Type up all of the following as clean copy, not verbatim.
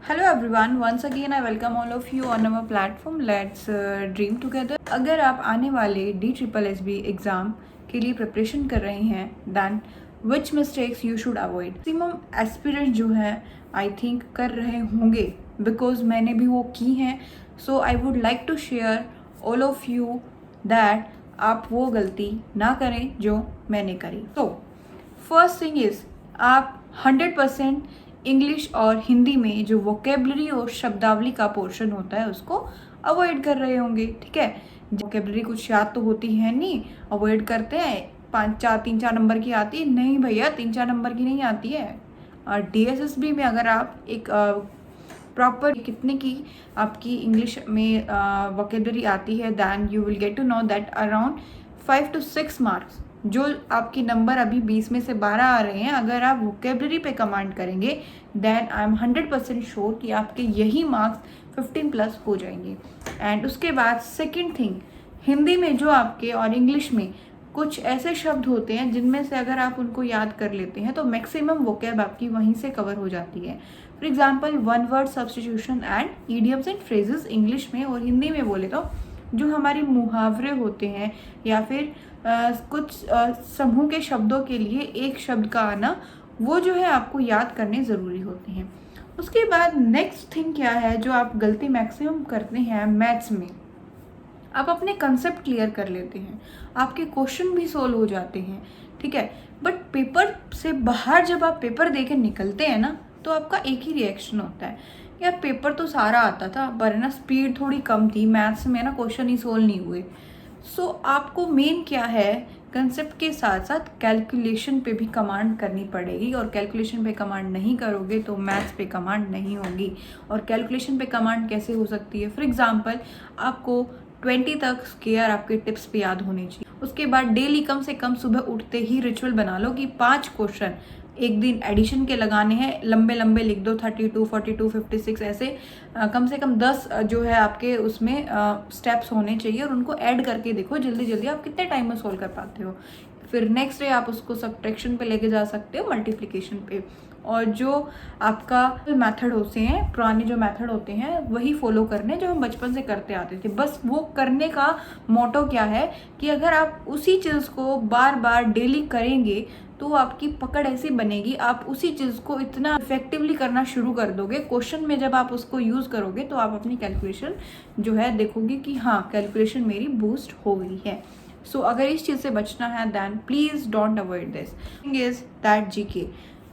Hello everyone, once again I welcome all of you on our platform let's dream together. अगर आप आने वाले DSSB exam के लिए प्रिपरेशन कर रहे हैं then which mistakes you should avoid. Maximum aspirant जो है आई थिंक कर रहे होंगे बिकॉज मैंने भी वो की हैं। So I would like to share all of you that आप वो गलती ना करें जो मैंने करी। तो फर्स्ट थिंग इज़ आप 100% इंग्लिश और हिंदी में जो वोकेबलरी और शब्दावली का पोर्शन होता है उसको अवॉइड कर रहे होंगे। ठीक है, वोकेबलरी कुछ याद तो होती है नहीं, अवॉइड करते हैं। 3-4 नंबर की आती है नहीं भैया, 3-4 नंबर की नहीं आती है। और DSSB में अगर आप एक प्रॉपर कितने की आपकी इंग्लिश में वोकेबलरी आती है then you will get to know that around 5 to 6 marks जो आपकी नंबर अभी 20 में से 12 आ रहे हैं, अगर आप वोकेबलरी पे कमांड करेंगे देन आई एम 100% श्योर कि आपके यही मार्क्स 15+ हो जाएंगे। एंड उसके बाद सेकंड थिंग, हिंदी में जो आपके और इंग्लिश में कुछ ऐसे शब्द होते हैं जिनमें से अगर आप उनको याद कर लेते हैं तो मैक्सिमम वोकेब आपकी वहीं से कवर हो जाती है। For example one word substitution and idioms and phrases English में, और हिंदी में बोले तो जो हमारे मुहावरे होते हैं या फिर कुछ समूह के शब्दों के लिए एक शब्द का आना, वो जो है आपको याद करने ज़रूरी होते हैं। उसके बाद नेक्स्ट थिंग क्या है जो आप गलती मैक्सिमम करते हैं मैथ्स में, आप अपने कंसेप्ट क्लियर कर लेते हैं, आपके क्वेश्चन भी सोल्व हो जाते हैं। ठीक है, बट पेपर से बाहर जब आप पेपर दे के निकलते हैं ना तो आपका एक ही रिएक्शन होता है, यार पेपर तो सारा आता था पर ना स्पीड थोड़ी कम थी, मैथ्स में ना क्वेश्चन ही सोल्व नहीं हुए। सो आपको मेन क्या है, कंसेप्ट के साथ साथ कैलकुलेशन पे भी कमांड करनी पड़ेगी, और कैलकुलेशन पे कमांड नहीं करोगे तो मैथ्स पे कमांड नहीं होगी। और कैलकुलेशन पे कमांड कैसे हो सकती है, फॉर एग्जांपल आपको 20 तक स्क्वायर आपके टिप्स पे याद होने चाहिए। उसके बाद डेली कम से कम सुबह उठते ही रिचुअल बना लो कि 5 क्वेश्चन एक दिन एडिशन के लगाने हैं, लंबे लंबे लिख दो, 32, 42, 56 ऐसे कम से कम 10 जो है आपके उसमें स्टेप्स होने चाहिए, और उनको ऐड करके देखो जल्दी जल्दी आप कितने टाइम में सोल्व कर पाते हो। फिर नेक्स्ट डे आप उसको सब्ट्रैक्शन पे लेके जा सकते हो, मल्टीप्लिकेशन पे। और जो आपका मेथड होते हैं, पुराने जो मेथड होते हैं वही फॉलो करने जो हम बचपन से करते आते थे। बस वो करने का मोटो क्या है कि अगर आप उसी चीज़ को बार बार डेली करेंगे तो आपकी पकड़ ऐसी बनेगी, आप उसी चीज़ को इतना इफेक्टिवली करना शुरू कर दोगे, क्वेश्चन में जब आप उसको यूज़ करोगे तो आप अपनी कैलकुलेशन जो है देखोगे कि हाँ कैलकुलेशन मेरी बूस्ट हो गई है। सो अगर इस चीज़ से बचना है then please don't avoid this thing is that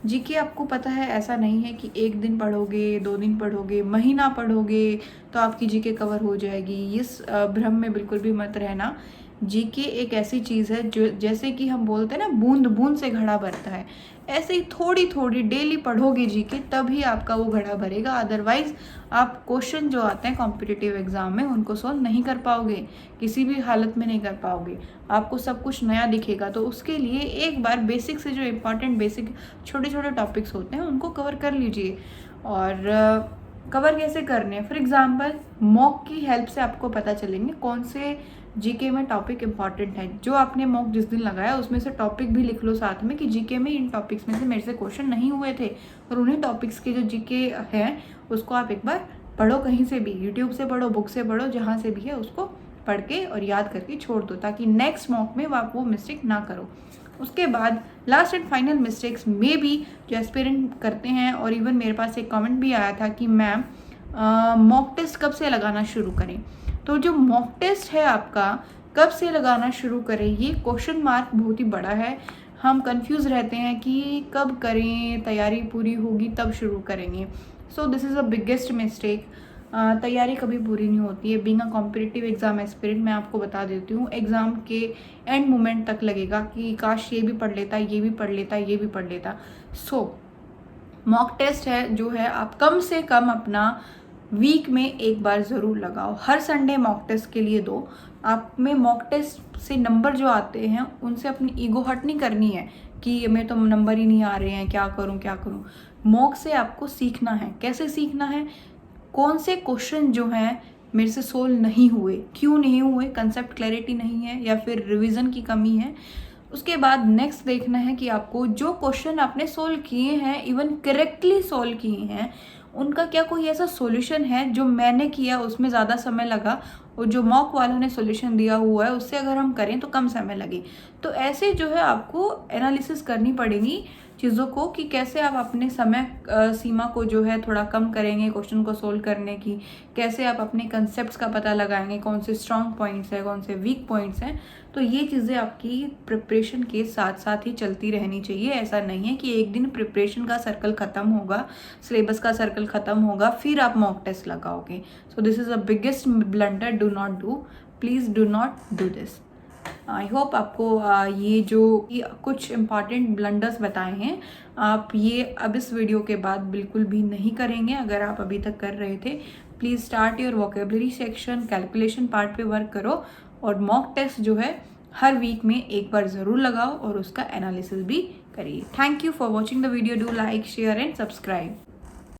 GK आपको पता है ऐसा नहीं है कि 1 दिन पढ़ोगे, 2 दिन पढ़ोगे, महीना पढ़ोगे तो आपकी जीके कवर हो जाएगी। इस भ्रम में बिल्कुल भी मत रहना। जीके एक ऐसी चीज़ है जो जैसे कि हम बोलते हैं ना बूंद बूंद से घड़ा भरता है, ऐसे ही थोड़ी थोड़ी डेली पढ़ोगे जीके तभी आपका वो घड़ा भरेगा। अदरवाइज आप क्वेश्चन जो आते हैं कॉम्पिटिटिव एग्जाम में उनको सॉल्व नहीं कर पाओगे, किसी भी हालत में नहीं कर पाओगे, आपको सब कुछ नया दिखेगा। तो उसके लिए एक बार बेसिक से जो इम्पॉर्टेंट बेसिक छोटे छोटे टॉपिक्स होते हैं उनको कवर कर लीजिए। और कवर कैसे करने, फॉर एग्जाम्पल मॉक की हेल्प से आपको पता चलेंगे कौन से जीके में टॉपिक इंपॉर्टेंट है। जो आपने मॉक जिस दिन लगाया उसमें से टॉपिक भी लिख लो साथ में कि जीके में इन टॉपिक्स में से मेरे से क्वेश्चन नहीं हुए थे, और उन्हीं टॉपिक्स के जो जीके हैं उसको आप एक बार पढ़ो, कहीं से भी, यूट्यूब से पढ़ो, बुक से पढ़ो, जहाँ से भी है उसको पढ़ के और याद करके छोड़ दो ताकि नेक्स्ट मॉक में आप वो मिस्टेक ना करो। उसके बाद लास्ट एंड फाइनल मिस्टेक्स में भी जो एस्पिरेंट करते हैं, और इवन मेरे पास एक कमेंट भी आया था कि मैम मॉक टेस्ट कब से लगाना शुरू करें। तो जो मॉक टेस्ट है आपका कब से लगाना शुरू करें, ये क्वेश्चन मार्क बहुत ही बड़ा है। हम कंफ्यूज रहते हैं कि कब करें, तैयारी पूरी होगी तब शुरू करेंगे। So this is a biggest mistake. तैयारी कभी पूरी नहीं होती है। Being a competitive exam aspirant मैं आपको बता देती हूँ, एग्ज़ाम के एंड मोमेंट तक लगेगा कि काश ये भी पढ़ लेता, ये भी पढ़ लेता, ये भी पढ़ लेता। सो मॉक टेस्ट है जो है आप कम से कम अपना वीक में एक बार ज़रूर लगाओ, हर संडे मॉक टेस्ट के लिए दो। आप में मॉक टेस्ट से नंबर जो आते हैं उनसे अपनी ईगो हर्ट नहीं करनी है कि मेरे तो नंबर ही नहीं आ रहे हैं, क्या करूं क्या करूं। मॉक से आपको सीखना है। कैसे सीखना है, कौन से क्वेश्चन जो हैं मेरे से सोल्व नहीं हुए, क्यों नहीं हुए, कंसेप्ट क्लैरिटी नहीं है या फिर रिवीजन की कमी है। उसके बाद नेक्स्ट देखना है कि आपको जो क्वेश्चन आपने सोल्व किए हैं, इवन करेक्टली सोल्व किए हैं, उनका क्या कोई ऐसा सॉल्यूशन है जो मैंने किया उसमें ज़्यादा समय लगा और जो मॉक वालों ने सॉल्यूशन दिया हुआ है उससे अगर हम करें तो कम समय लगे। तो ऐसे जो है आपको एनालिसिस करनी पड़ेगी चीज़ों को कि कैसे आप अपने समय सीमा को जो है थोड़ा कम करेंगे क्वेश्चन को सोल्व करने की, कैसे आप अपने कंसेप्ट्स का पता लगाएंगे, कौन से स्ट्रॉन्ग पॉइंट्स हैं, कौन से वीक पॉइंट्स हैं। तो ये चीज़ें आपकी प्रिपरेशन के साथ साथ ही चलती रहनी चाहिए। ऐसा नहीं है कि एक दिन प्रिपरेशन का सर्कल ख़त्म होगा, सिलेबस का सर्कल ख़त्म होगा, फिर आप मॉक टेस्ट लगाओगे। So this is a biggest blunder, do not do, please do not do this. I hope आपको ये जो कुछ इम्पॉर्टेंट ब्लंडर्स बताए हैं आप ये अब इस वीडियो के बाद बिल्कुल भी नहीं करेंगे। अगर आप अभी तक कर रहे थे, please start your vocabulary section, calculation part पे वर्क करो और मॉक टेस्ट जो है हर वीक में एक बार ज़रूर लगाओ और उसका एनालिसिस भी करिए। Thank you for watching the video. Do like, share and subscribe.